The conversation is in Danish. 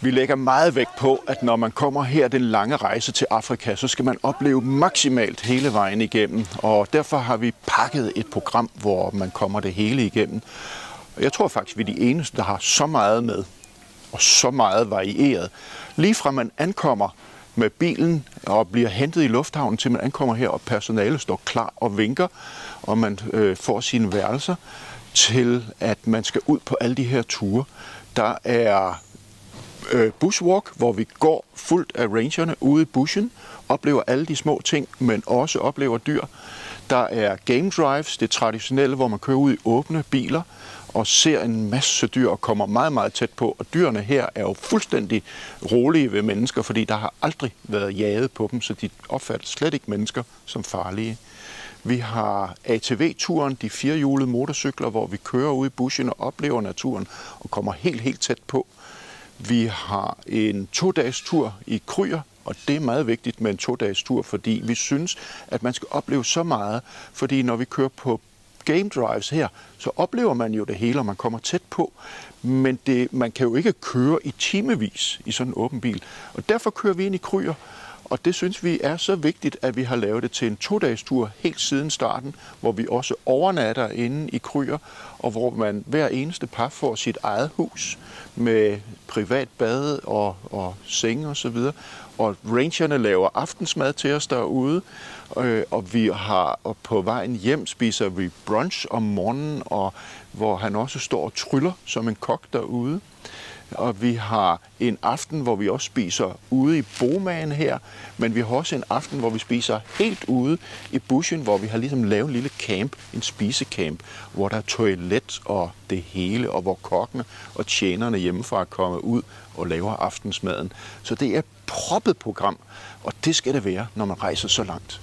Vi lægger meget vægt på, at når man kommer her den lange rejse til Afrika, så skal man opleve maksimalt hele vejen igennem. Og derfor har vi pakket et program, hvor man kommer det hele igennem. Jeg tror faktisk, vi er de eneste, der har så meget med og så meget varieret. Lige fra man ankommer med bilen og bliver hentet i lufthavnen, til man ankommer her, og personalet står klar og vinker, og man får sine værelser, til at man skal ud på alle de her ture. Der er bushwalk, hvor vi går fuldt af rangerne ude i bushen, oplever alle de små ting, men også oplever dyr. Der er game drives, det traditionelle, hvor man kører ud i åbne biler og ser en masse dyr og kommer meget, meget tæt på. Og dyrene her er jo fuldstændig rolige ved mennesker, fordi der har aldrig været jaget på dem, så de opfatter slet ikke mennesker som farlige. Vi har ATV-turen, de firehjulede motorcykler, hvor vi kører ud i bushen og oplever naturen og kommer helt, helt tæt på. Vi har en 2-dages tur i Kryer, og det er meget vigtigt med en 2-dages tur, fordi vi synes, at man skal opleve så meget. Fordi når vi kører på game drives her, så oplever man jo det hele, og man kommer tæt på. Men man kan jo ikke køre i timevis i sådan en åben bil. Og derfor kører vi ind i Kryer, og det synes vi er så vigtigt, at vi har lavet det til en 2-dages tur helt siden starten, hvor vi også overnatter inde i Kryer, og hvor man hver eneste par får sit eget hus med privat bad og senge osv. Og rangerne laver aftensmad til os derude, og på vejen hjem spiser vi brunch om morgenen, og hvor han også står og tryller som en kok derude. Og vi har en aften, hvor vi også spiser ude i bomagen her, men vi har også en aften, hvor vi spiser helt ude i bushen, hvor vi har ligesom lavet en lille camp, en spisecamp, hvor der er toilet og det hele, og hvor kokkene og tjenerne hjemmefra kommer ud og laver aftensmaden. Så det er et proppet program, og det skal det være, når man rejser så langt.